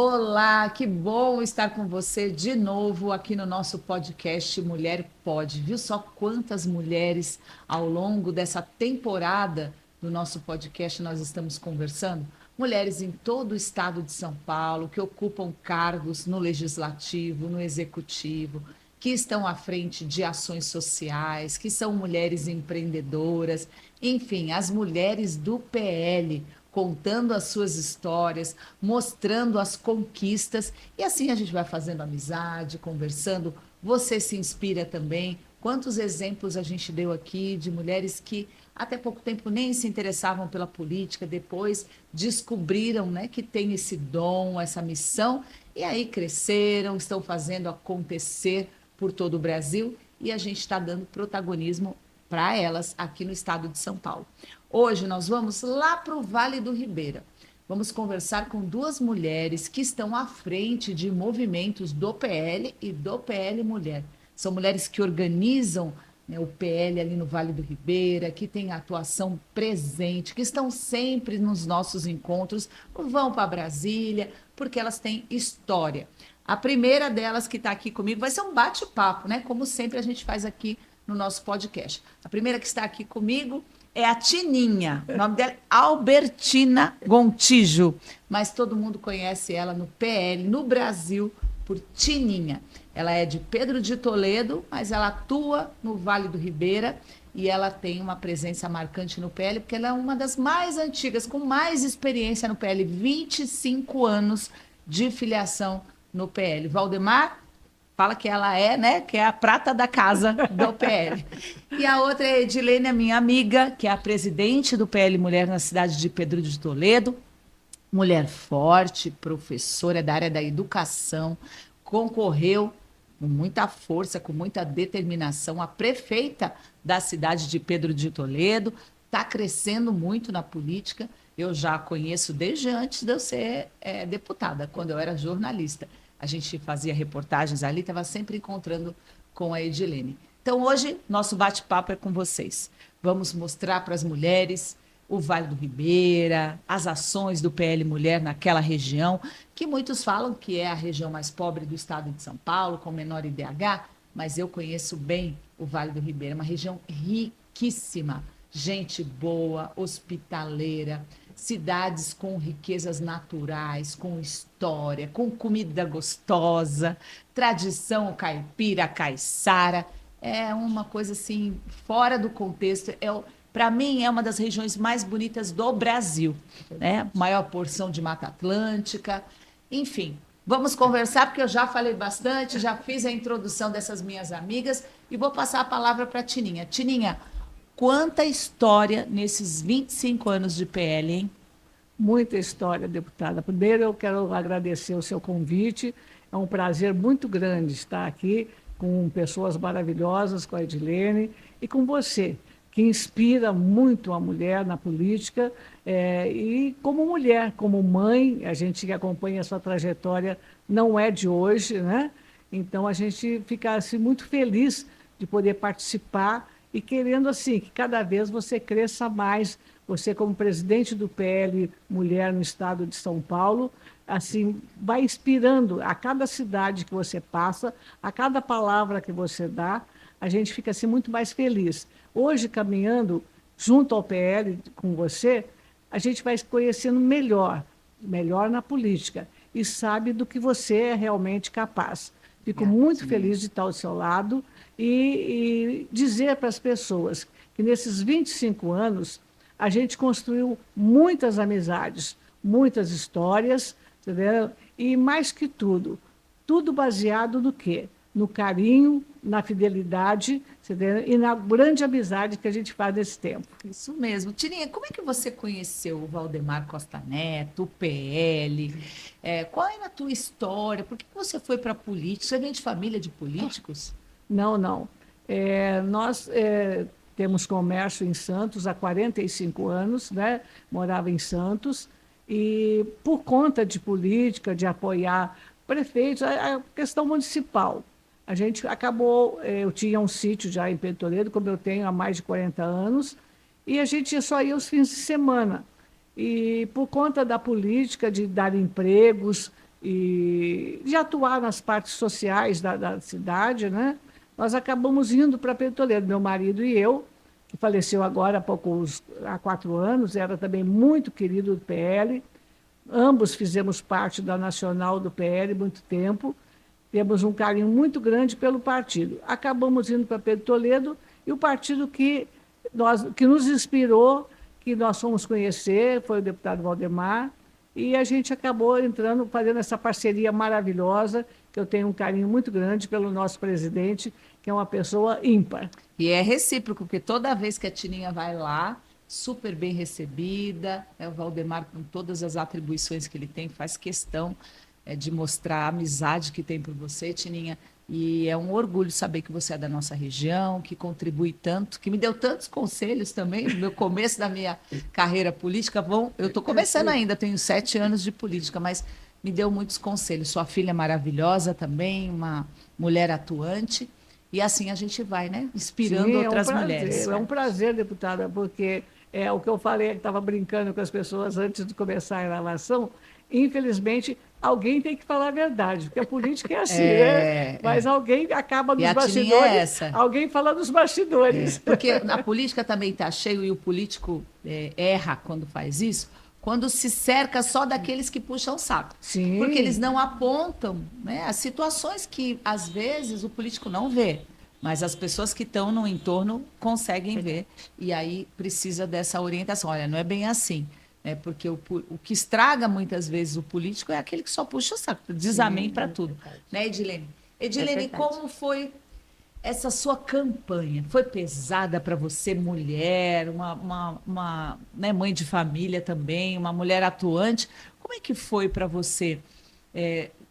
Olá, que bom estar com você de novo aqui no nosso podcast Mulher Pode. Viu só quantas mulheres ao longo dessa temporada do nosso podcast nós estamos conversando? Mulheres em todo o estado de São Paulo que ocupam cargos no legislativo, no executivo, que estão à frente de ações sociais, que são mulheres empreendedoras, enfim, as mulheres do PL contando as suas histórias, mostrando as conquistas, e assim a gente vai fazendo amizade, conversando. Você se inspira também. Quantos exemplos a gente deu aqui de mulheres que até pouco tempo nem se interessavam pela política, depois descobriram, né, que tem esse dom, essa missão, e aí cresceram, estão fazendo acontecer por todo o Brasil, e a gente está dando protagonismo para elas aqui no estado de São Paulo. Hoje nós vamos lá para o Vale do Ribeira. Vamos conversar com duas mulheres que estão à frente de movimentos do PL e do PL Mulher. São mulheres que organizam, né, o PL ali no Vale do Ribeira, que têm atuação presente, que estão sempre nos nossos encontros, vão para Brasília, porque elas têm história. A primeira delas que está aqui comigo vai ser um bate-papo, né? Como sempre a gente faz aqui no nosso podcast. A primeira que está aqui comigo é a Tininha. O nome dela é Albertina Gontijo, mas todo mundo conhece ela no PL, no Brasil, por Tininha. Ela é de Pedro de Toledo, mas ela atua no Vale do Ribeira e ela tem uma presença marcante no PL, porque ela é uma das mais antigas, com mais experiência no PL, 25 anos de filiação no PL. Valdemar fala que ela é, né, que é a prata da casa do PL. E a outra é a Edilene, a minha amiga, que é a presidente do PL Mulher na cidade de Pedro de Toledo. Mulher forte, professora da área da educação, concorreu com muita força, com muita determinação, a prefeita da cidade de Pedro de Toledo, está crescendo muito na política. Eu já a conheço desde antes de eu ser deputada, quando eu era jornalista. A gente fazia reportagens ali, estava sempre encontrando com a Edilene. Então, hoje, nosso bate-papo é com vocês. Vamos mostrar para as mulheres o Vale do Ribeira, as ações do PL Mulher naquela região, que muitos falam que é a região mais pobre do estado de São Paulo, com menor IDH, mas eu conheço bem o Vale do Ribeira, uma região riquíssima, gente boa, hospitaleira, cidades com riquezas naturais, com história, com comida gostosa, tradição caipira, caiçara. É uma coisa assim, fora do contexto. Para mim, é uma das regiões mais bonitas do Brasil, né? Maior porção de Mata Atlântica. Enfim, vamos conversar, porque eu já falei bastante, já fiz a introdução dessas minhas amigas e vou passar a palavra para a Tininha. Tininha, quanta história nesses 25 anos de PL, hein? Muita história, deputada. Primeiro, eu quero agradecer o seu convite. É um prazer muito grande estar aqui com pessoas maravilhosas, com a Edilene e com você, que inspira muito a mulher na política. E como mulher, como mãe, a gente que acompanha a sua trajetória não é de hoje, né? Então, a gente fica assim, muito feliz de poder participar e querendo assim que cada vez você cresça mais. Você, como presidente do PL Mulher no estado de São Paulo, assim, vai inspirando a cada cidade que você passa, a cada palavra que você dá, a gente fica assim muito mais feliz. Hoje, caminhando junto ao PL com você, a gente vai se conhecendo melhor, melhor na política, e sabe do que você é realmente capaz. Fico muito feliz de estar ao seu lado e dizer para as pessoas que nesses 25 anos a gente construiu muitas amizades, muitas histórias, entendeu? E mais que tudo, tudo baseado no quê? No carinho, na fidelidade, entendeu? E na grande amizade que a gente faz nesse tempo. Isso mesmo. Tirinha, como é que você conheceu o Valdemar Costa Neto, o PL? Qual é a tua história? Por que você foi para a política? Você vem de família de políticos? Não, não. Nós temos comércio em Santos há 45 anos, né? Morava em Santos, e por conta de política, de apoiar prefeitos, a questão municipal, a gente acabou, eu tinha um sítio já em Pedro Toledo, como eu tenho há mais de 40 anos, e a gente só ia os fins de semana. E por conta da política de dar empregos, e de atuar nas partes sociais da cidade, né? Nós acabamos indo para Pedro de Toledo, meu marido e eu, que faleceu agora há 4 anos, era também muito querido do PL. Ambos fizemos parte da Nacional do PL muito tempo, temos um carinho muito grande pelo partido. Acabamos indo para Pedro de Toledo e o partido que nos inspirou, que nós fomos conhecer, foi o deputado Valdemar, e a gente acabou entrando, fazendo essa parceria maravilhosa, que eu tenho um carinho muito grande pelo nosso presidente, que é uma pessoa ímpar. E é recíproco, porque toda vez que a Tininha vai lá, super bem recebida, o Valdemar, com todas as atribuições que ele tem, faz questão de mostrar a amizade que tem por você, Tininha. E é um orgulho saber que você é da nossa região, que contribui tanto, que me deu tantos conselhos também no meu começo da minha carreira política. Bom, eu estou começando ainda, tenho 7 anos de política, mas me deu muitos conselhos. Sua filha é maravilhosa também, uma mulher atuante. E assim a gente vai, né? Inspirando outras mulheres. É um prazer, deputada, porque é o que eu falei, que estava brincando com as pessoas antes de começar a gravação. Infelizmente, alguém tem que falar a verdade, porque a política é assim, né? Mas alguém acaba nos bastidores, alguém fala dos bastidores. Porque a política também está cheio e o político erra quando faz isso, quando se cerca só daqueles que puxam o saco. Sim. Porque eles não apontam, né, as situações que, às vezes, o político não vê, mas as pessoas que estão no entorno conseguem ver. E aí precisa dessa orientação. Olha, não é bem assim. Porque o que estraga muitas vezes o político é aquele que só puxa o saco, diz amém para tudo. Né, Edilene? Edilene, como foi essa sua campanha? Foi pesada para você, mulher, uma né, mãe de família também, uma mulher atuante? Como é que foi para você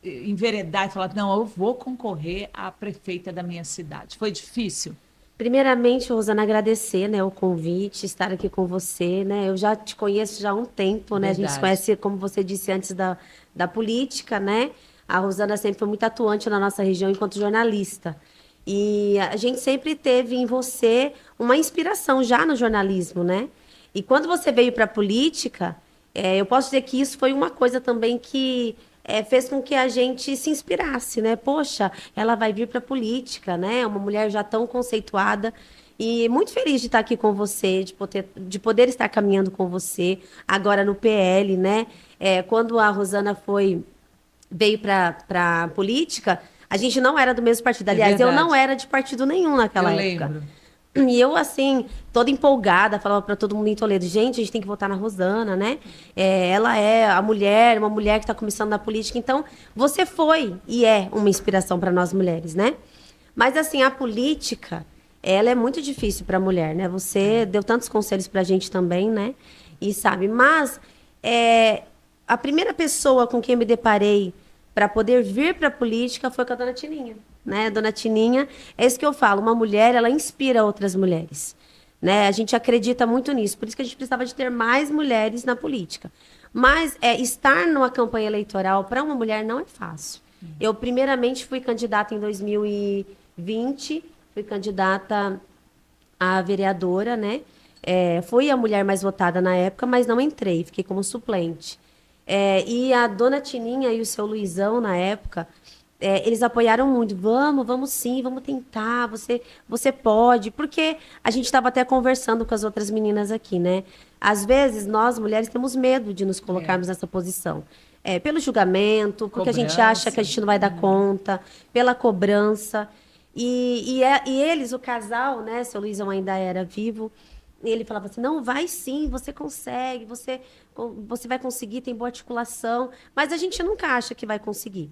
enveredar e falar, não, eu vou concorrer à prefeita da minha cidade? Foi difícil? Primeiramente, Rosana, agradecer, né, o convite, estar aqui com você, né? Eu já te conheço já há um tempo, né? Verdade. A gente se conhece, como você disse antes, da política, né? A Rosana sempre foi muito atuante na nossa região enquanto jornalista. E a gente sempre teve em você uma inspiração já no jornalismo, né? E quando você veio para a política, eu posso dizer que isso foi uma coisa também que fez com que a gente se inspirasse, né? Poxa, ela vai vir para a política, né? Uma mulher já tão conceituada. E muito feliz de estar aqui com você, de poder estar caminhando com você, agora no PL, né? Quando a Rosana veio para a política, a gente não era do mesmo partido. Aliás, eu não era de partido nenhum naquela época. Lembro. E eu, assim, toda empolgada, falava para todo mundo em Toledo, gente, a gente tem que votar na Rosana, né? Ela é uma mulher que está começando na política. Então, você foi e é uma inspiração para nós mulheres, né? Mas, assim, a política, ela é muito difícil para a mulher, né? Você deu tantos conselhos para a gente também, né? E sabe, mas a primeira pessoa com quem eu me deparei para poder vir para a política foi com a dona Tininha. Né? Dona Tininha, é isso que eu falo, uma mulher, ela inspira outras mulheres. Né? A gente acredita muito nisso, por isso que a gente precisava de ter mais mulheres na política. Mas estar numa campanha eleitoral para uma mulher não é fácil. Eu, primeiramente, fui candidata em 2020, fui candidata a vereadora, né? Fui a mulher mais votada na época, mas não entrei, fiquei como suplente. E a dona Tininha e o seu Luizão, na época, eles apoiaram muito. Vamos sim, vamos tentar, você pode. Porque a gente estava até conversando com as outras meninas aqui, né? Às vezes, nós, mulheres, temos medo de nos colocarmos nessa posição. Pelo julgamento, porque a gente acha que a gente não vai dar conta, pela cobrança. E eles, o casal, né? Seu Luizão ainda era vivo, ele falava assim, não, vai sim, você consegue, você vai conseguir, tem boa articulação. Mas a gente nunca acha que vai conseguir.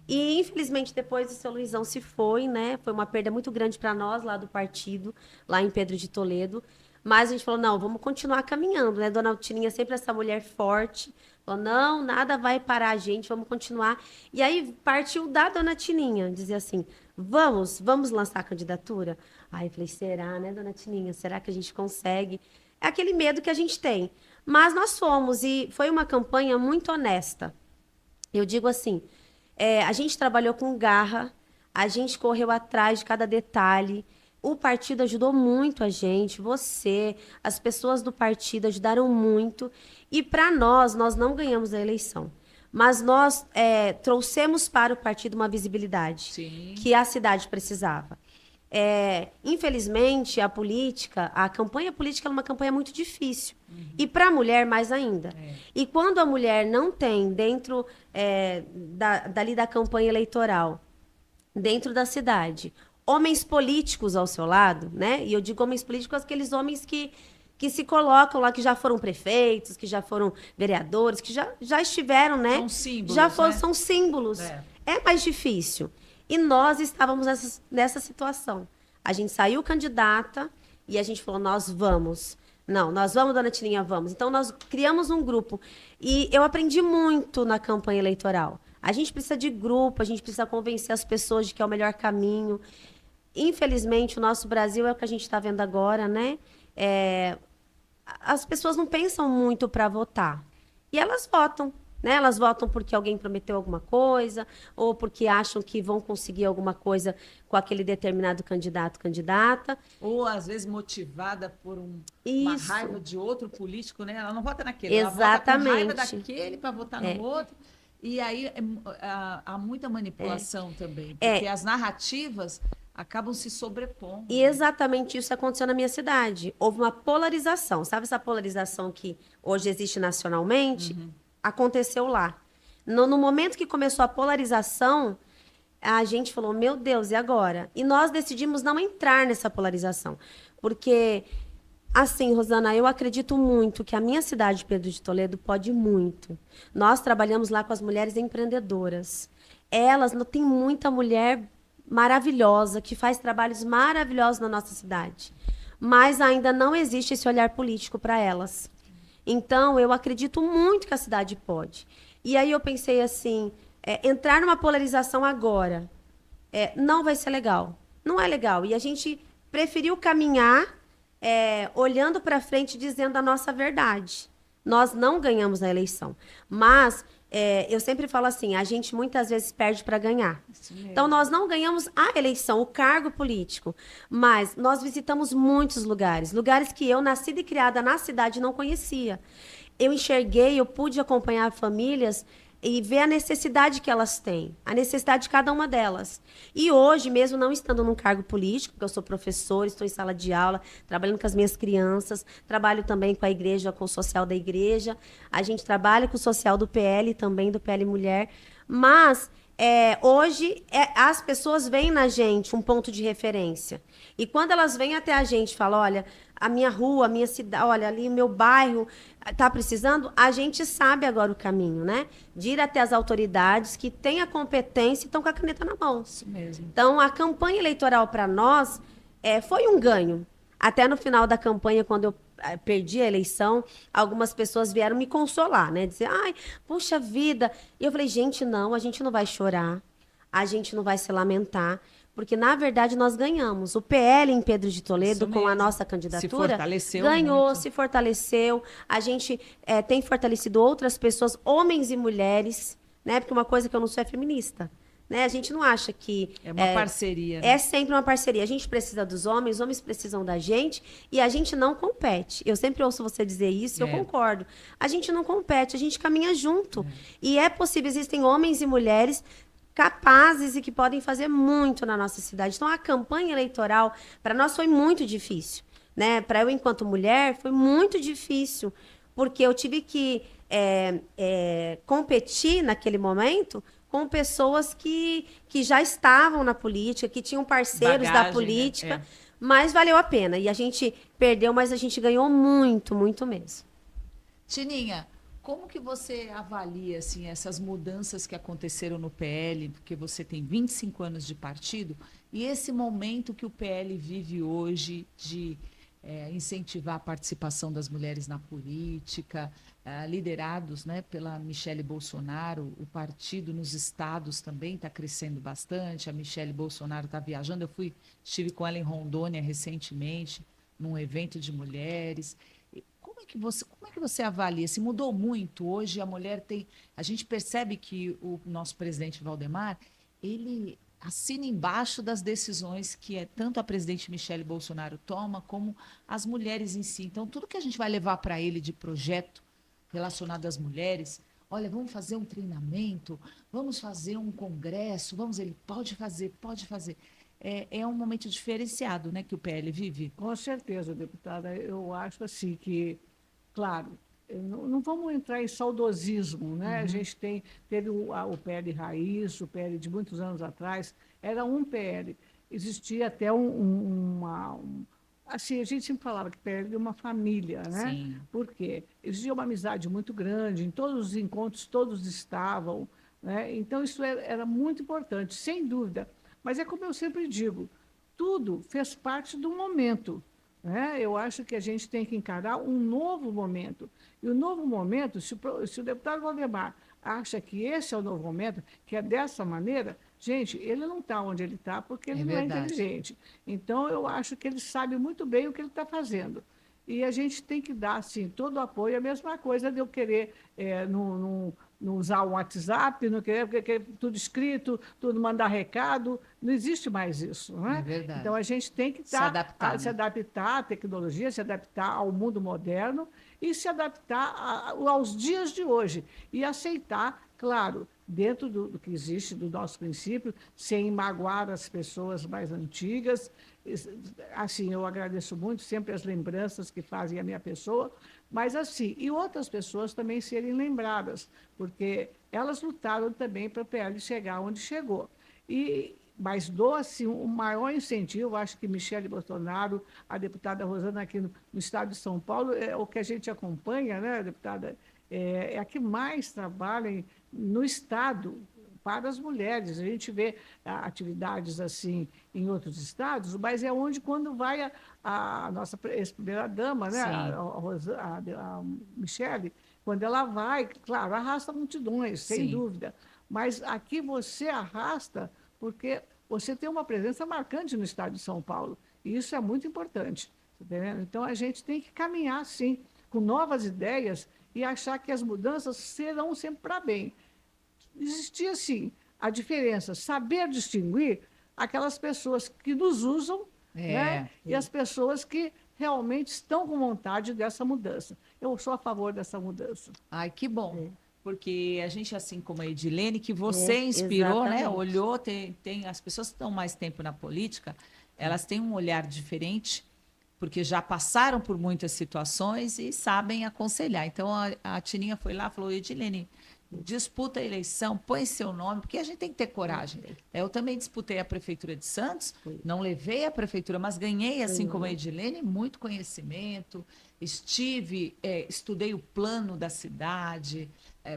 E, infelizmente, depois o seu Luizão se foi, né? Foi uma perda muito grande para nós, lá do partido, lá em Pedro de Toledo. Mas a gente falou, não, vamos continuar caminhando, né? Dona Tininha sempre essa mulher forte. Falou, não, nada vai parar a gente, vamos continuar. E aí partiu da Dona Tininha, dizer assim, vamos lançar a candidatura? Aí eu falei, será, né, Dona Tininha? Será que a gente consegue? É aquele medo que a gente tem. Mas nós fomos, e foi uma campanha muito honesta. Eu digo assim, a gente trabalhou com garra, a gente correu atrás de cada detalhe. O partido ajudou muito a gente, as pessoas do partido ajudaram muito. E para nós não ganhamos a eleição. mas nós trouxemos para o partido uma visibilidade Sim. que a cidade precisava. Infelizmente, a campanha política é uma campanha muito difícil. E para a mulher, mais ainda. E quando a mulher não tem dentro dali da campanha eleitoral, dentro da cidade, homens políticos ao seu lado, né? E eu digo homens políticos, aqueles homens que se colocam lá, que já foram prefeitos, que já foram vereadores, que já estiveram, né? São símbolos, já foram, né? são símbolos. É mais difícil. E nós estávamos nessa situação. A gente saiu candidata e a gente falou, nós vamos. Não, nós vamos, dona Tininha, vamos. Então, nós criamos um grupo. E eu aprendi muito na campanha eleitoral. A gente precisa de grupo, a gente precisa convencer as pessoas de que é o melhor caminho. Infelizmente, o nosso Brasil é o que a gente está vendo agora, né? As pessoas não pensam muito para votar. E elas votam. Né? Elas votam porque alguém prometeu alguma coisa, ou porque acham que vão conseguir alguma coisa com aquele determinado candidato, candidata. Ou, às vezes, motivada por uma Isso. raiva de outro político, né? Ela não vota naquele, Exatamente. ela vota com raiva daquele para votar no outro. E aí há muita manipulação também, porque as narrativas acabam se sobrepondo. E exatamente isso aconteceu na minha cidade. Houve uma polarização. Sabe essa polarização que hoje existe nacionalmente? Aconteceu lá. No momento que começou a polarização, a gente falou, meu Deus, e agora? E nós decidimos não entrar nessa polarização. Porque, assim, Rosana, eu acredito muito que a minha cidade, Pedro de Toledo, pode muito. Nós trabalhamos lá com as mulheres empreendedoras. Elas, tem muita mulher maravilhosa, que faz trabalhos maravilhosos na nossa cidade. Mas ainda não existe esse olhar político para elas. Então, eu acredito muito que a cidade pode. E aí eu pensei assim, entrar numa polarização agora não vai ser legal. Não é legal. E a gente preferiu caminhar olhando para frente, dizendo a nossa verdade. Nós não ganhamos a eleição. Mas eu sempre falo assim, a gente muitas vezes perde para ganhar. Então, nós não ganhamos a eleição, o cargo político, mas nós visitamos muitos lugares, lugares que eu, nascida e criada na cidade, não conhecia. Eu enxerguei, eu pude acompanhar famílias e ver a necessidade que elas têm, a necessidade de cada uma delas. E hoje, mesmo não estando num cargo político, porque eu sou professora, estou em sala de aula, trabalhando com as minhas crianças, trabalho também com a igreja, com o social da igreja, a gente trabalha com o social do PL também, do PL Mulher, mas hoje as pessoas veem na gente um ponto de referência. E quando elas vêm até a gente e falam, olha, a minha rua, a minha cidade, olha, ali o meu bairro está precisando, a gente sabe agora o caminho, né? De ir até as autoridades que têm a competência e estão com a caneta na mão. Isso mesmo. Então, a campanha eleitoral para nós foi um ganho. Até no final da campanha, quando eu perdi a eleição, algumas pessoas vieram me consolar, né? Dizer, ai, puxa vida. E eu falei, gente, não, a gente não vai chorar, a gente não vai se lamentar, porque, na verdade, nós ganhamos. O PL em Pedro de Toledo, com a nossa candidatura, se fortaleceu ganhou, muito. se fortaleceu. A gente tem fortalecido outras pessoas, homens e mulheres, né? Porque uma coisa que eu não sou é feminista. Né? A gente não acha que... É uma parceria. Né? É sempre uma parceria. A gente precisa dos homens, os homens precisam da gente e a gente não compete. Eu sempre ouço você dizer isso e eu concordo. A gente não compete, a gente caminha junto. E é possível, existem homens e mulheres capazes e que podem fazer muito na nossa cidade. Então, a campanha eleitoral, para nós, foi muito difícil. Né? Para eu, enquanto mulher, foi muito difícil, porque eu tive que competir naquele momento com pessoas que já estavam na política, que tinham parceiros da política, né? Mas valeu a pena. E a gente perdeu, mas a gente ganhou muito, muito mesmo. Tininha, como que você avalia assim, essas mudanças que aconteceram no PL, porque você tem 25 anos de partido, e esse momento que o PL vive hoje de incentivar a participação das mulheres na política, liderados, né, pela Michele Bolsonaro, o partido nos estados também está crescendo bastante, a Michele Bolsonaro está viajando, estive com ela em Rondônia recentemente, num evento de mulheres. Como é que você avalia? Se mudou muito hoje, a gente percebe que o nosso presidente Valdemar, ele assina embaixo das decisões que tanto a presidente Michele Bolsonaro toma, como as mulheres em si. Então, tudo que a gente vai levar para ele de projeto relacionado às mulheres, olha, vamos fazer um treinamento, vamos fazer um congresso, ele pode fazer, pode fazer. É um momento diferenciado, né, que o PL vive. Com certeza, deputada. Eu acho assim que, claro, não vamos entrar em saudosismo, né? A gente teve o PL Raiz, o PL de muitos anos atrás, era um PL. Existia até assim, a gente sempre falava que PL é uma família, né? Sim. Por quê? Existia uma amizade muito grande, em todos os encontros todos estavam, né? Então, isso era muito importante, sem dúvida. Mas é como eu sempre digo, tudo fez parte do momento, né? Eu acho que a gente tem que encarar um novo momento. E o novo momento, se o deputado Valdemar acha que esse é o novo momento, que é dessa maneira, gente, ele não está onde ele está porque ele É não é verdade. inteligente. Então, eu acho que ele sabe muito bem o que ele está fazendo. E a gente tem que dar, assim, todo o apoio. A mesma coisa de eu querer não usar o WhatsApp, não querer tudo escrito, tudo mandar recado. Não existe mais isso, não É é? verdade. Então, a gente tem que Se adaptar, se né? adaptar à tecnologia, se adaptar ao mundo moderno e se adaptar aos dias de hoje. E aceitar, claro, dentro do que existe, do nosso princípio, sem magoar as pessoas mais antigas. Assim, eu agradeço muito sempre as lembranças que fazem a minha pessoa, mas assim, e outras pessoas também serem lembradas, porque elas lutaram também para o PL chegar onde chegou. Mas dou assim, um maior incentivo, acho que Michele Bolsonaro, a deputada Rosana aqui no estado de São Paulo, é o que a gente acompanha, né, deputada, é a que mais trabalha no estado para as mulheres. A gente vê atividades assim em outros estados, mas é onde, quando vai a nossa ex-primeira-dama, né, Sim. a Michele, quando ela vai, claro, arrasta multidões, sem Sim. dúvida, mas aqui você arrasta porque você tem uma presença marcante no estado de São Paulo, e isso é muito importante. Tá entendendo? Então, a gente tem que caminhar, sim, com novas ideias e achar que as mudanças serão sempre para bem. Existia, sim, a diferença, saber distinguir aquelas pessoas que nos usam, né, É. e as pessoas que realmente estão com vontade dessa mudança. Eu sou a favor dessa mudança. Ai, que bom. É, Porque a gente, assim como a Edilene, que você inspirou, né? exatamente. Olhou, as pessoas que estão mais tempo na política, elas têm um olhar diferente, porque já passaram por muitas situações e sabem aconselhar. Então, a Tininha foi lá e falou, Edilene, disputa a eleição, põe seu nome, porque a gente tem que ter coragem. Eu também disputei a Prefeitura de Santos, não levei a Prefeitura, mas ganhei, assim como a Edilene, muito conhecimento, estudei o plano da cidade,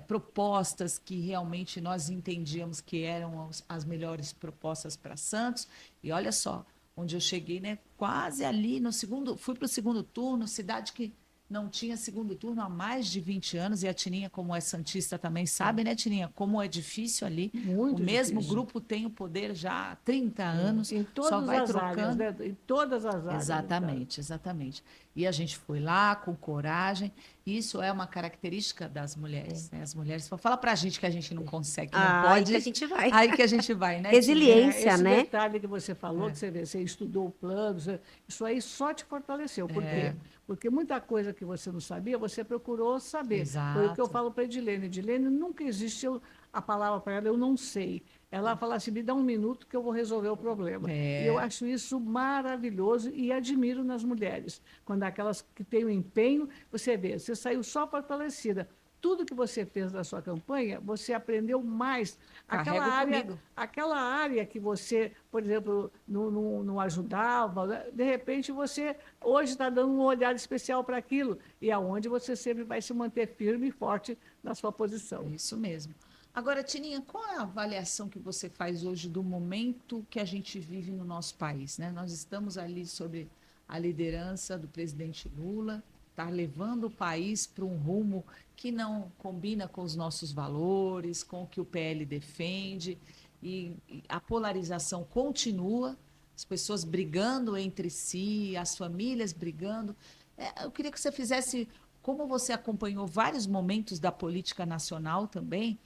propostas que realmente nós entendíamos que eram as melhores propostas para Santos, e olha só, onde eu cheguei, né, quase ali no segundo, fui para o segundo turno, cidade que não tinha segundo turno há mais de 20 anos, e a Tininha, como é santista, também sabe, né, Tininha, como é difícil ali. O Muito mesmo difícil. grupo tem o poder já há 30 anos, Em só todas vai as áreas, trocando. né? Em todas as áreas, deputada. Exatamente, exatamente. E a gente foi lá com coragem. E isso é uma característica das mulheres, né? As mulheres fala pra gente que a gente não consegue, que não Ah, aí que a pode, gente vai. aí que a gente vai, né, Tininha? Resiliência, Esse né? detalhe que você falou, que você estudou o plano, isso aí só te fortaleceu. Por quê? Porque muita coisa que você não sabia, você procurou saber. Foi o que eu Exato. falo para a Edilene. Edilene, nunca existiu a palavra para ela, eu não sei. Ela fala assim, me dá um minuto que eu vou resolver o problema. E eu É, acho isso maravilhoso e admiro nas mulheres. Quando aquelas que têm o empenho, você vê, você saiu só fortalecida. Tudo que você fez na sua campanha, você aprendeu mais. carrego comigo. Aquela área que você, por exemplo, não ajudava, né? De repente você hoje está dando um olhar especial para aquilo, e aonde você sempre vai se manter firme e forte na sua posição. Isso mesmo. Agora, Tininha, qual é a avaliação que você faz hoje do momento que a gente vive no nosso país, né? Nós estamos ali sob a liderança do presidente Lula, está levando o país para um rumo que não combina com os nossos valores, com o que o PL defende, e a polarização continua, as pessoas brigando entre si, as famílias brigando. Eu queria que você fizesse, como você acompanhou vários momentos da política nacional também,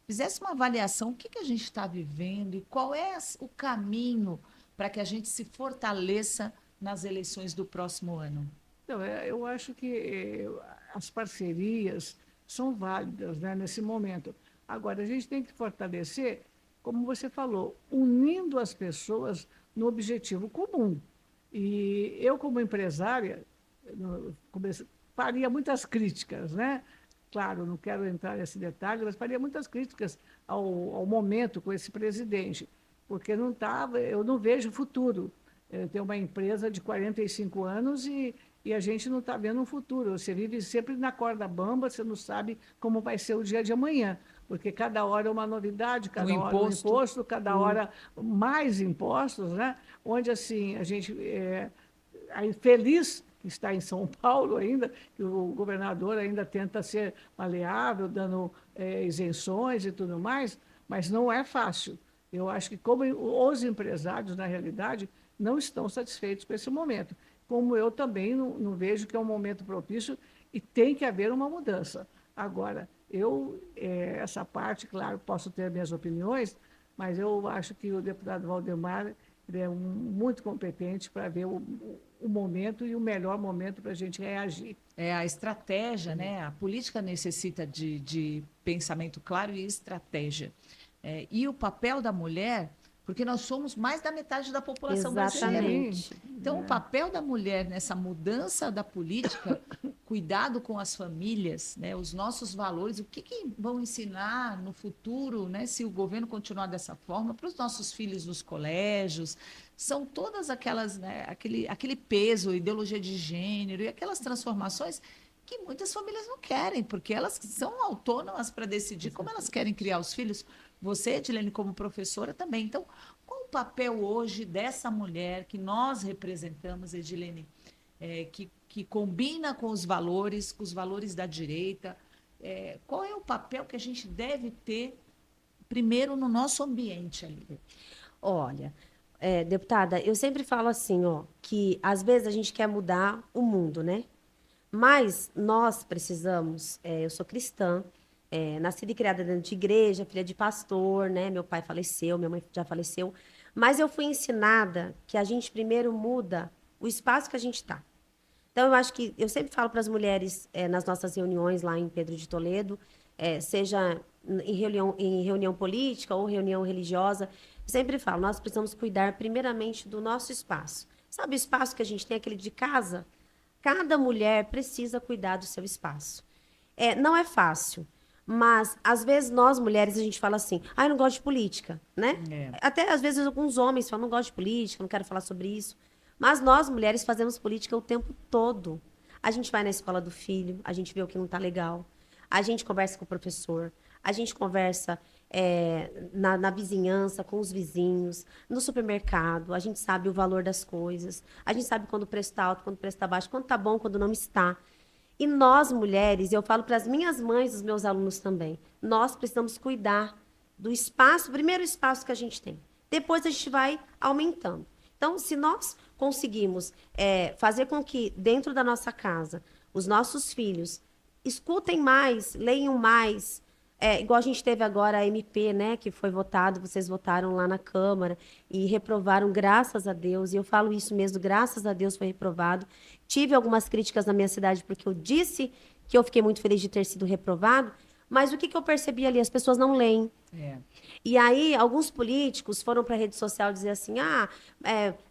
fizesse uma avaliação, o que que a gente está vivendo e qual é o caminho para que a gente se fortaleça nas eleições do próximo ano. Então, eu acho que as parcerias, são válidas, né, nesse momento. Agora, a gente tem que fortalecer, como você falou, unindo as pessoas no objetivo comum. E eu, como empresária, faria muitas críticas, né? Claro, não quero entrar nesse detalhe, mas faria muitas críticas ao momento com esse presidente, porque eu não vejo futuro. Eu tenho uma empresa de 45 anos e a gente não está vendo um futuro. Você vive sempre na corda bamba, você não sabe como vai ser o dia de amanhã, porque cada hora é uma novidade, cada hora um imposto, cada hora mais impostos, né? Onde, assim, a gente aí, feliz que está em São Paulo ainda, que o governador ainda tenta ser maleável, dando isenções e tudo mais, mas não é fácil. Eu acho que como os empresários, na realidade, não estão satisfeitos com esse momento. Como eu também não vejo que é um momento propício e tem que haver uma mudança. Agora, essa parte, claro, posso ter minhas opiniões, mas eu acho que o deputado Valdemar ele é muito competente para ver o momento e o melhor momento para a gente reagir. É a estratégia, né? A política necessita de pensamento claro e estratégia. E o papel da mulher, porque nós somos mais da metade da população brasileira. Exatamente. Então, o papel da mulher nessa mudança da política, cuidado com as famílias, né, os nossos valores, o que vão ensinar no futuro, né, se o governo continuar dessa forma, para os nossos filhos nos colégios, são todas aquelas, né, aquele peso, ideologia de gênero e aquelas transformações que muitas famílias não querem, porque elas são autônomas para decidir como elas querem criar os filhos. Você, Edilene, como professora também. Então, qual o papel hoje dessa mulher que nós representamos, Edilene, que combina com os valores da direita? Qual é o papel que a gente deve ter, primeiro, no nosso ambiente ali? Olha, deputada, eu sempre falo assim, ó, que às vezes a gente quer mudar o mundo, né? Mas nós precisamos, eu sou cristã, nascida e criada dentro de igreja, filha de pastor, né? Meu pai faleceu, minha mãe já faleceu. Mas eu fui ensinada que a gente primeiro muda o espaço que a gente está. Então, eu acho que, eu sempre falo para as mulheres nas nossas reuniões lá em Pedro de Toledo, seja em reunião política ou reunião religiosa, eu sempre falo, nós precisamos cuidar primeiramente do nosso espaço. Sabe o espaço que a gente tem, aquele de casa? Cada mulher precisa cuidar do seu espaço. Não é fácil, mas às vezes nós mulheres a gente fala assim, eu não gosto de política, né? Até às vezes alguns homens falam, não gosto de política, não quero falar sobre isso. Mas nós mulheres fazemos política o tempo todo. A gente vai na escola do filho, a gente vê o que não está legal, a gente conversa com o professor, a gente conversa na vizinhança, com os vizinhos, no supermercado, a gente sabe o valor das coisas, a gente sabe quando o preço está alto, quando o preço está baixo, quando está bom, quando não está. E nós, mulheres, eu falo para as minhas mães, os meus alunos também, nós precisamos cuidar do espaço, primeiro espaço que a gente tem. Depois a gente vai aumentando. Então, se nós conseguimos fazer com que dentro da nossa casa, os nossos filhos escutem mais, leiam mais, igual a gente teve agora a MP, né, que foi votado, vocês votaram lá na Câmara e reprovaram, graças a Deus, e eu falo isso mesmo, graças a Deus foi reprovado. Tive algumas críticas na minha cidade, porque eu disse que eu fiquei muito feliz de ter sido reprovado, mas o que eu percebi ali? As pessoas não leem. E aí, alguns políticos foram para a rede social dizer assim,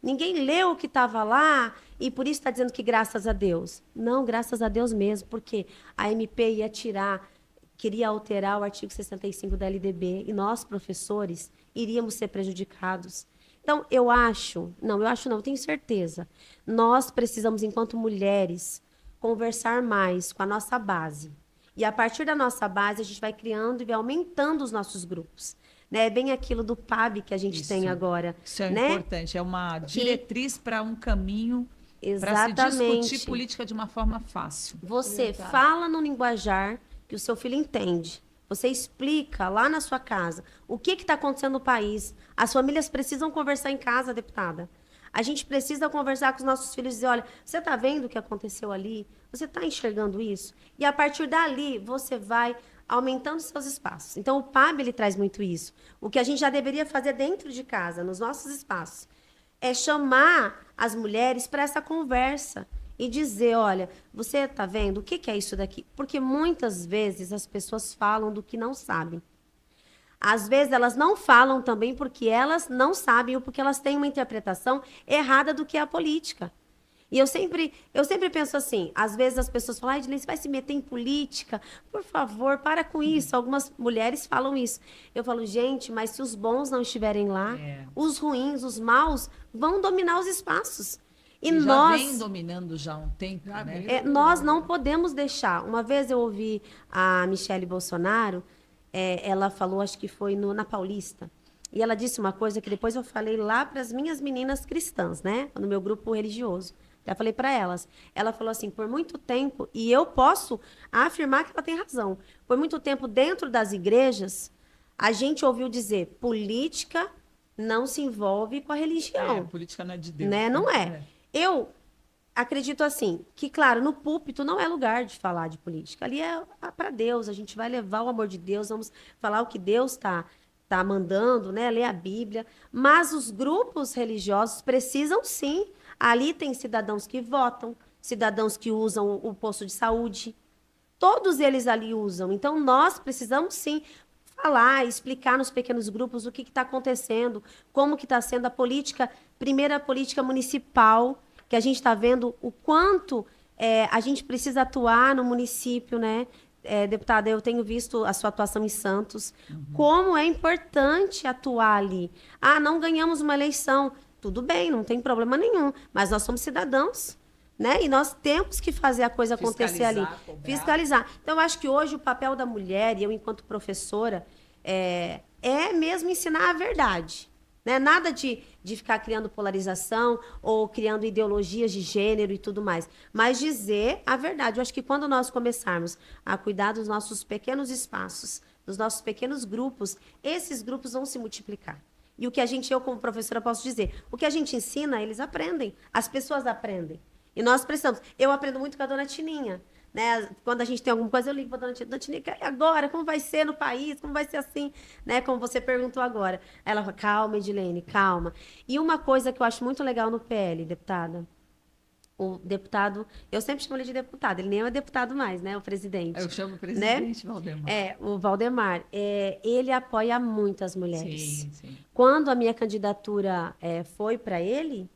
ninguém leu o que estava lá e por isso está dizendo que graças a Deus. Não, graças a Deus mesmo, porque a MP ia queria alterar o artigo 65 da LDB e nós, professores, iríamos ser prejudicados. Então, eu tenho certeza. Nós precisamos, enquanto mulheres, conversar mais com a nossa base. E a partir da nossa base, a gente vai criando e vai aumentando os nossos grupos. É bem aquilo do PAB que a gente tem agora. Isso é né? importante, é uma diretriz para um caminho Exatamente. para se discutir política de uma forma fácil. Você fala no linguajar que o seu filho entende. Você explica lá na sua casa o que está acontecendo no país. As famílias precisam conversar em casa, deputada. A gente precisa conversar com os nossos filhos e dizer, olha, você está vendo o que aconteceu ali? Você está enxergando isso? E a partir dali, você vai aumentando seus espaços. Então, o PAB, ele traz muito isso. O que a gente já deveria fazer dentro de casa, nos nossos espaços, é chamar as mulheres para essa conversa e dizer, olha, você está vendo o que, que é isso daqui? Porque muitas vezes as pessoas falam do que não sabem. Às vezes elas não falam também porque elas não sabem ou porque elas têm uma interpretação errada do que é a política. E eu sempre penso assim, às vezes as pessoas falam, Edilene, você vai se meter em política? Por favor, para com isso. Algumas mulheres falam isso. Eu falo, gente, mas se os bons não estiverem lá, os ruins, os maus, vão dominar os espaços. E já nós, vem dominando já há um tempo, né? nós não podemos deixar. Uma vez eu ouvi a Michele Bolsonaro, ela falou, acho que foi na Paulista, e ela disse uma coisa que depois eu falei lá para as minhas meninas cristãs, né? No meu grupo religioso. Já falei para elas. Ela falou assim, por muito tempo, e eu posso afirmar que ela tem razão, por muito tempo dentro das igrejas, a gente ouviu dizer, política não se envolve com a religião. Política não é de Deus. Né? Não é. Eu acredito assim, que claro, no púlpito não é lugar de falar de política. Ali é para Deus, a gente vai levar o amor de Deus, vamos falar o que Deus tá mandando, né? Ler a Bíblia. Mas os grupos religiosos precisam sim. Ali tem cidadãos que votam, cidadãos que usam o posto de saúde. Todos eles ali usam. Então, nós precisamos sim falar, explicar nos pequenos grupos o que está acontecendo, como que está sendo a política, primeira política municipal, que a gente está vendo o quanto a gente precisa atuar no município, né? Deputada, eu tenho visto a sua atuação em Santos, como é importante atuar ali. Ah, não ganhamos uma eleição. Tudo bem, não tem problema nenhum, mas nós somos cidadãos, né? E nós temos que fazer a coisa acontecer ali. Fiscalizar. Então, eu acho que hoje o papel da mulher, e eu enquanto professora, é mesmo ensinar a verdade. Né? Nada de ficar criando polarização ou criando ideologias de gênero e tudo mais. Mas dizer a verdade. Eu acho que quando nós começarmos a cuidar dos nossos pequenos espaços, dos nossos pequenos grupos, esses grupos vão se multiplicar. E o que eu como professora posso dizer, o que a gente ensina, eles aprendem, as pessoas aprendem. E nós precisamos. Eu aprendo muito com a dona Tininha, né? Quando a gente tem alguma coisa, eu ligo para a dona Tininha, e agora, como vai ser no país, como vai ser assim, né? Como você perguntou agora. Ela fala, calma, Edilene, calma. E uma coisa que eu acho muito legal no PL, deputada, o deputado, eu sempre chamo ele de deputado, ele nem é deputado mais, né? O presidente. Eu chamo o presidente, né? Valdemar. O Valdemar. Ele apoia muitas mulheres. Sim, sim. Quando a minha candidatura foi para ele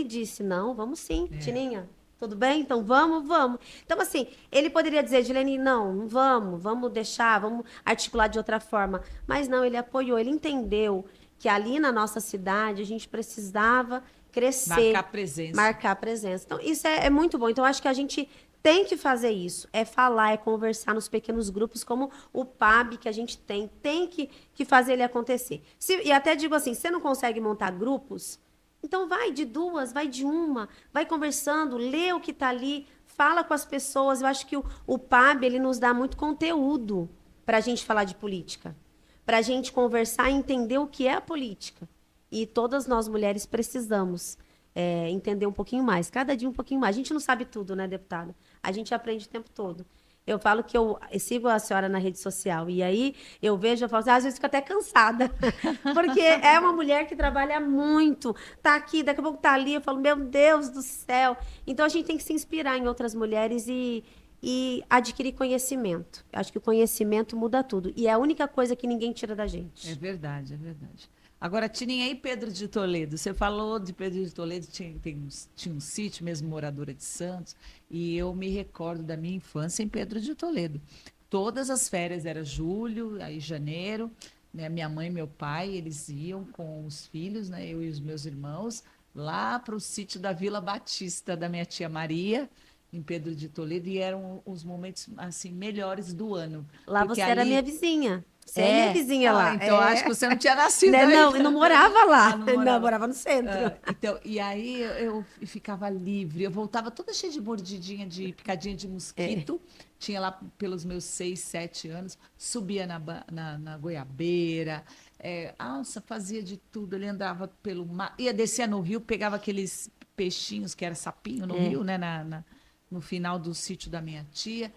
disse, não, vamos sim, Tininha. Tudo bem? Então vamos. Então, assim, ele poderia dizer, Edilene, não vamos deixar, vamos articular de outra forma. Mas não, ele apoiou, ele entendeu que ali na nossa cidade a gente precisava crescer. Marcar presença. Então, isso é muito bom. Então, acho que a gente tem que fazer isso. É falar, é conversar nos pequenos grupos, como o PAB que a gente tem que fazer ele acontecer. E até digo assim, você não consegue montar grupos? Então, vai de duas, vai de uma, vai conversando, lê o que está ali, fala com as pessoas. Eu acho que o PAB, ele nos dá muito conteúdo para a gente falar de política, para a gente conversar e entender o que é a política. E todas nós mulheres precisamos entender um pouquinho mais, cada dia um pouquinho mais. A gente não sabe tudo, né, deputada? A gente aprende o tempo todo. Eu falo que eu sigo a senhora na rede social, e aí eu vejo, eu falo assim, às vezes fico até cansada, porque é uma mulher que trabalha muito, tá aqui, daqui a pouco tá ali, eu falo, meu Deus do céu. Então a gente tem que se inspirar em outras mulheres e adquirir conhecimento. Acho que o conhecimento muda tudo, e é a única coisa que ninguém tira da gente. É verdade, é verdade. Agora, Tininha, e Pedro de Toledo? Você falou de Pedro de Toledo, tinha um sítio, mesmo moradora de Santos, e eu me recordo da minha infância em Pedro de Toledo. Todas as férias, era julho, aí janeiro, né? Minha mãe e meu pai, eles iam com os filhos, né? Eu e os meus irmãos, lá para o sítio da Vila Batista, da minha tia Maria, em Pedro de Toledo, e eram os momentos assim melhores do ano. Lá você era minha vizinha. Você é minha vizinha lá. Então, acho que você não tinha nascido aí. Não, eu não morava lá. Não, morava no centro. Então, e aí eu ficava livre. Eu voltava toda cheia de mordidinha, de picadinha de mosquito. Tinha lá pelos meus 6, 7 anos. Subia na goiabeira. Fazia de tudo. Ele andava pelo mar. Ia descer no rio, pegava aqueles peixinhos, que era sapinho no rio, né? No final do sítio da minha tia.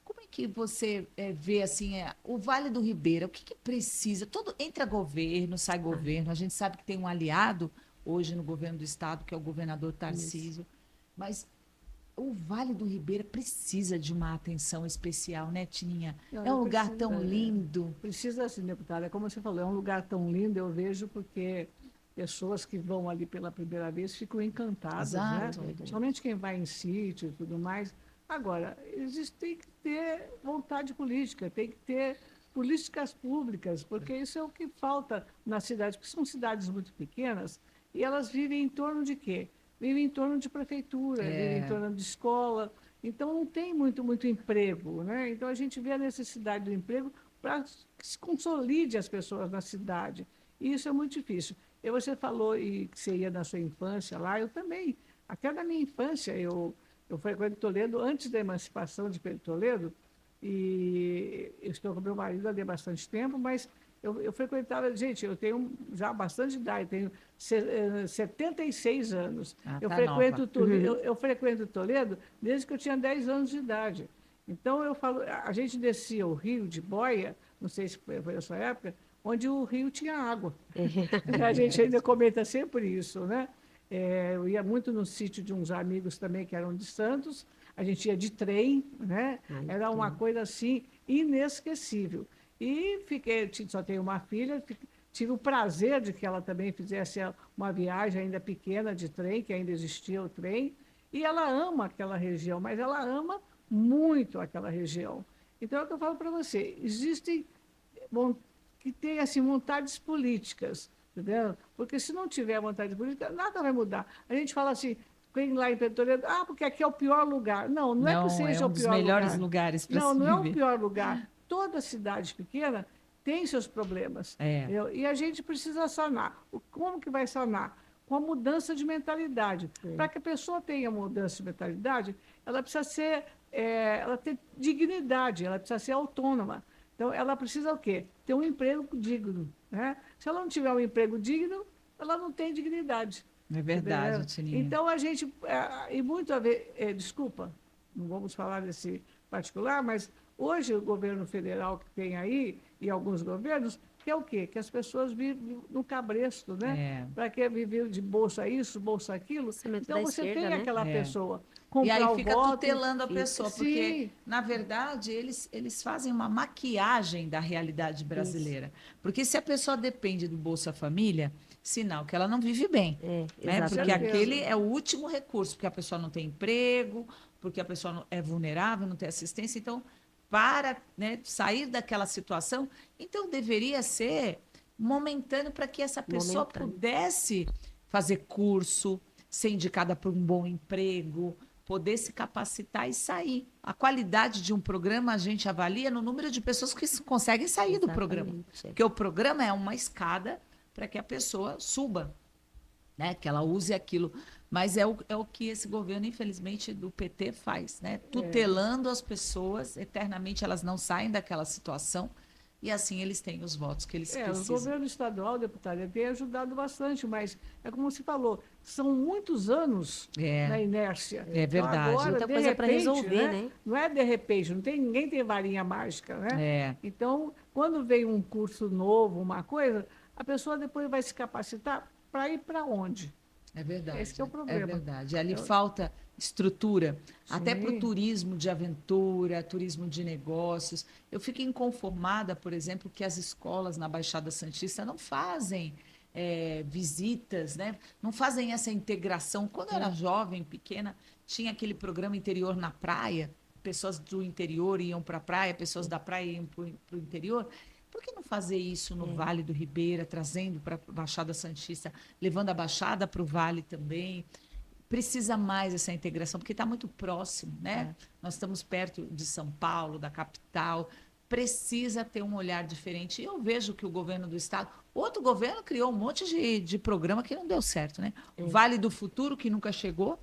Como é que você vê assim, o Vale do Ribeira? O que precisa? Entra governo, sai governo. A gente sabe que tem um aliado hoje no governo do estado, que é o governador Tarcísio. Mas o Vale do Ribeira precisa de uma atenção especial, né, Tininha? Não, É um lugar precisa, tão lindo. Precisa, assim, deputada, como você falou, é um lugar tão lindo, eu vejo, porque pessoas que vão ali pela primeira vez ficam encantadas, né? Exato. Somente quem vai em sítio e tudo mais. Agora, tem que ter vontade política, tem que ter políticas públicas, porque isso é o que falta na cidade, porque são cidades muito pequenas e elas vivem em torno de quê? Vivem em torno de prefeitura, vivem em torno de escola, então não tem muito emprego, né? Então a gente vê a necessidade do emprego para que se consolide as pessoas na cidade. E isso é muito difícil. E você falou que você ia na sua infância lá, eu também. Até na minha infância, eu frequento Toledo antes da emancipação de Pedro Toledo, e eu estou com meu marido há bastante tempo, mas eu frequentava, gente, eu tenho já bastante idade, tenho 76 anos. Eu tá frequento nova. Toledo, eu frequento Toledo desde que eu tinha 10 anos de idade. Então, eu falo, a gente descia o rio de boia, não sei se foi a sua época, onde o rio tinha água. A gente ainda comenta sempre isso, né? Eu ia muito no sítio de uns amigos também que eram de Santos, a gente ia de trem, né? Era uma coisa assim inesquecível. E só tenho uma filha, tive o prazer de que ela também fizesse uma viagem ainda pequena de trem, que ainda existia o trem, e ela ama aquela região, mas ela ama muito aquela região. Então, é o que eu falo para você, existem que tem assim, vontades políticas, entendeu? Porque se não tiver vontade política, nada vai mudar. A gente fala assim, vem lá em Pedro Toledo, porque aqui é o pior lugar. Não é que seja é um o dos pior melhores lugar. lugares para Não, se não é o viver. pior lugar. Toda cidade pequena tem seus problemas. Entendeu? E a gente precisa sanar. Como que vai sanar? Com a mudança de mentalidade. Para que a pessoa tenha mudança de mentalidade, ela precisa ela ter dignidade, ela precisa ser autônoma. Então, ela precisa o quê? Ter um emprego digno. Né? Se ela não tiver um emprego digno, ela não tem dignidade. É verdade, Entendeu? Tininha. Então, a gente, e muito a ver, desculpa, não vamos falar desse particular, mas hoje o governo federal que tem aí, e alguns governos, que é o quê? Que as pessoas vivem no cabresto, né? Para que viver de bolsa isso, bolsa aquilo. Então, você esquerda, tem né? aquela pessoa E comprar aí o fica voto, tutelando a pessoa, porque, Sim. na verdade, eles fazem uma maquiagem da realidade brasileira. Porque se a pessoa depende do Bolsa Família, sinal que ela não vive bem. Né? Exatamente. Porque aquele é o último recurso, porque a pessoa não tem emprego, porque a pessoa é vulnerável, não tem assistência. Então, para, né, sair daquela situação, então deveria ser momentâneo para que essa pessoa pudesse fazer curso, ser indicada para um bom emprego, poder se capacitar e sair. A qualidade de um programa a gente avalia no número de pessoas que conseguem sair do programa. Porque o programa é uma escada para que a pessoa suba, né? Que ela use aquilo. Mas é o que esse governo, infelizmente, do PT faz, né? Tutelando as pessoas, eternamente elas não saem daquela situação. E assim eles têm os votos que eles precisam. O governo estadual, deputada, tem ajudado bastante, mas é como você falou, são muitos anos na inércia. É verdade. Então, agora, muita coisa para resolver, né? Não é de repente, ninguém tem varinha mágica, né? Então, quando vem um curso novo, uma coisa, a pessoa depois vai se capacitar para ir para onde? É verdade. Esse que é o problema. É verdade. Ali falta estrutura, até para o turismo de aventura, turismo de negócios. Eu fico inconformada, por exemplo, que as escolas na Baixada Santista não fazem visitas, né? Não fazem essa integração. Quando eu era jovem, pequena, tinha aquele programa Interior na Praia, pessoas do interior iam para a praia, pessoas da praia iam para o interior. Por que não fazer isso no Vale do Ribeira, trazendo para a Baixada Santista, levando a Baixada para o Vale também? Precisa mais essa integração, porque está muito próximo, né? Nós estamos perto de São Paulo, da capital. Precisa ter um olhar diferente. E eu vejo que o governo do estado, outro governo criou um monte de programa que não deu certo, né? O Vale do Futuro, que nunca chegou.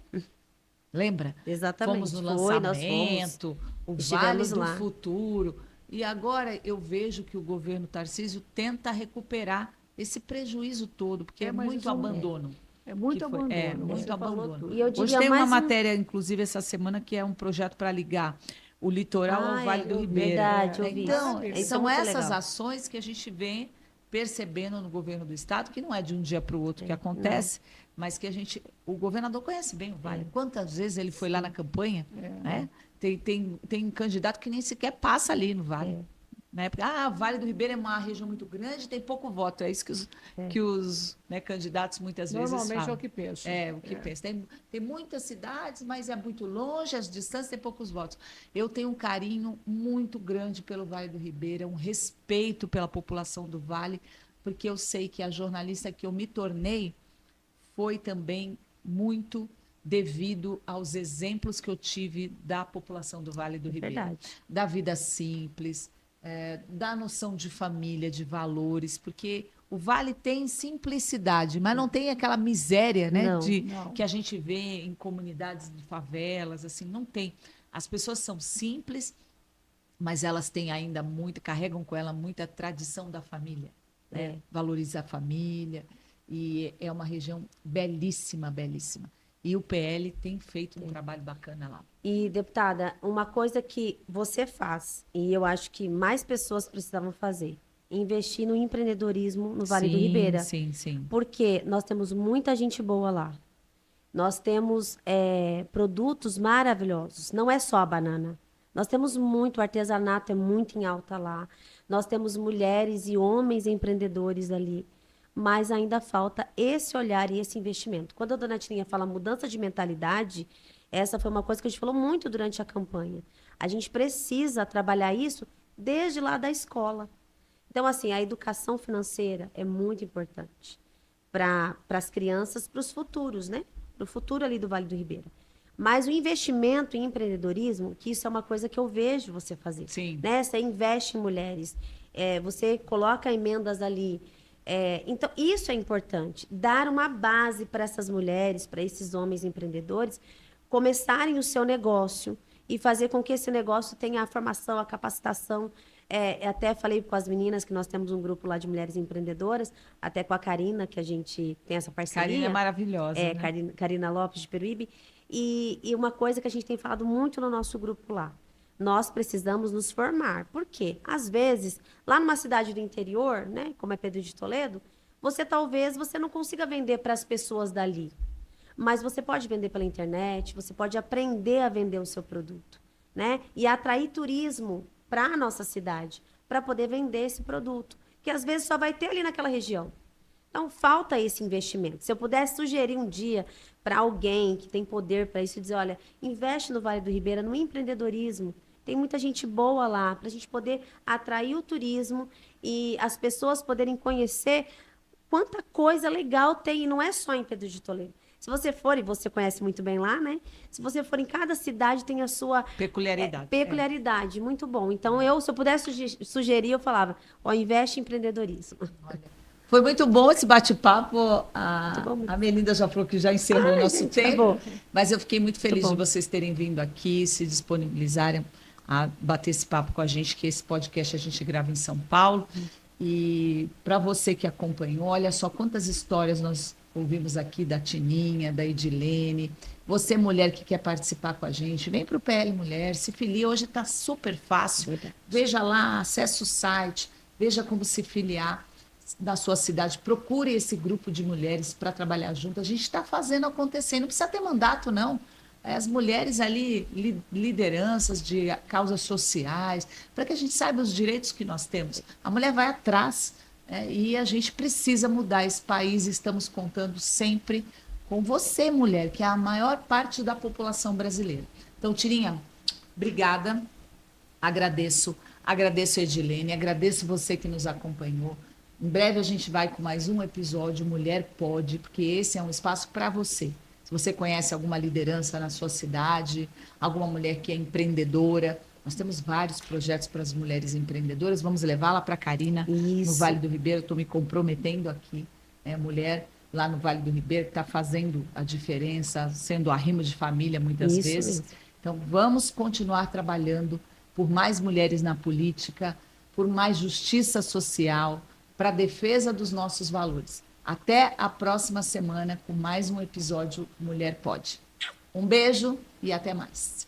Lembra? Exatamente. Fomos no lançamento, o Vale do Futuro. E agora eu vejo que o governo Tarcísio tenta recuperar esse prejuízo todo, porque é muito abandono. É muito abandono. É, muito abandono. E eu diria hoje tem uma mais matéria, inclusive, essa semana, que é um projeto para ligar o litoral ao Vale do Ribeira. Verdade, eu vi. Então, Isso são é muito essas legal. ações que a gente vem percebendo no governo do estado, que não é de um dia para o outro que acontece, mas que o governador conhece bem o Vale. Quantas vezes ele foi lá na campanha, né? Tem candidato que nem sequer passa ali no Vale. Né? Porque, Vale do Ribeira é uma região muito grande, tem pouco voto. É isso que os né, candidatos muitas vezes Normalmente falam. é o que penso. É, o que pensa. Tem muitas cidades, mas é muito longe, as distâncias têm poucos votos. Eu tenho um carinho muito grande pelo Vale do Ribeira, um respeito pela população do Vale, porque eu sei que a jornalista que eu me tornei foi também muito devido aos exemplos que eu tive da população do Vale do Ribeira. Verdade. Da vida simples, da noção de família, de valores, porque o Vale tem simplicidade, mas não tem aquela miséria, né, Não. que a gente vê em comunidades de favelas, assim, não tem. As pessoas são simples, mas elas têm ainda carregam com ela muita tradição da família, né? Valoriza a família, e é uma região belíssima, belíssima. E o PL tem feito um trabalho bacana lá. E, deputada, uma coisa que você faz, e eu acho que mais pessoas precisavam fazer, investir no empreendedorismo no Vale do Ribeira. Sim, sim. Porque nós temos muita gente boa lá. Nós temos produtos maravilhosos. Não é só a banana. Nós temos muito, o artesanato é muito em alta lá. Nós temos mulheres e homens empreendedores ali. Mas ainda falta esse olhar e esse investimento. Quando a dona Tirinha fala mudança de mentalidade, essa foi uma coisa que a gente falou muito durante a campanha. A gente precisa trabalhar isso desde lá da escola. Então, assim, a educação financeira é muito importante para as crianças, para os futuros, né? Para o futuro ali do Vale do Ribeira. Mas o investimento em empreendedorismo, que isso é uma coisa que eu vejo você fazer. Sim. Né? Você investe em mulheres, você coloca emendas ali. Então, isso é importante. Dar uma base para essas mulheres, para esses homens empreendedores, começarem o seu negócio e fazer com que esse negócio tenha a formação, a capacitação. Até falei com as meninas que nós temos um grupo lá de mulheres empreendedoras, até com a Karina, que a gente tem essa parceria. Karina é maravilhosa, né? Karina Lopes de Peruíbe. E uma coisa que a gente tem falado muito no nosso grupo lá. Nós precisamos nos formar. Por quê? Às vezes, lá numa cidade do interior, né, como é Pedro de Toledo, talvez você não consiga vender para as pessoas dali. Mas você pode vender pela internet, você pode aprender a vender o seu produto, né? E atrair turismo para a nossa cidade, para poder vender esse produto, que às vezes só vai ter ali naquela região. Então, falta esse investimento. Se eu pudesse sugerir um dia para alguém que tem poder para isso, dizer, olha, investe no Vale do Ribeira, no empreendedorismo. Tem muita gente boa lá, para a gente poder atrair o turismo e as pessoas poderem conhecer quanta coisa legal tem. E não é só em Pedro de Toledo. Se você for, e você conhece muito bem lá, né? Se você for em cada cidade, tem a sua peculiaridade. Peculiaridade, muito bom. Então, se eu pudesse sugerir, eu falava, investe em empreendedorismo. Olha, foi muito bom esse bate-papo. A Melinda já falou que já encerrou o nosso tempo, mas eu fiquei muito feliz de vocês terem vindo aqui, se disponibilizarem a bater esse papo com a gente, que esse podcast a gente grava em São Paulo. E para você que acompanhou, olha só quantas histórias nós ouvimos aqui da Tininha, da Edilene. Você, mulher que quer participar com a gente, vem para o PL Mulher, se filia. Hoje está super fácil. Veja lá, acesse o site, veja como se filiar na sua cidade. Procure esse grupo de mulheres para trabalhar junto. A gente está fazendo acontecer. Não precisa ter mandato, não. As mulheres ali, lideranças de causas sociais, para que a gente saiba os direitos que nós temos. A mulher vai atrás, e a gente precisa mudar esse país. Estamos contando sempre com você, mulher, que é a maior parte da população brasileira. Então, Tirinha, obrigada. Agradeço a Edilene, agradeço você que nos acompanhou. Em breve a gente vai com mais um episódio Mulher Pode, porque esse é um espaço para você. Se você conhece alguma liderança na sua cidade, alguma mulher que é empreendedora, nós temos vários projetos para as mulheres empreendedoras. Vamos levá-la para a Karina, no Vale do Ribeira. Estou me comprometendo aqui. Mulher lá no Vale do Ribeira que está fazendo a diferença, sendo arrimo de família muitas vezes. Mesmo. Então, vamos continuar trabalhando por mais mulheres na política, por mais justiça social, para a defesa dos nossos valores. Até a próxima semana com mais um episódio Mulher Pode. Um beijo e até mais.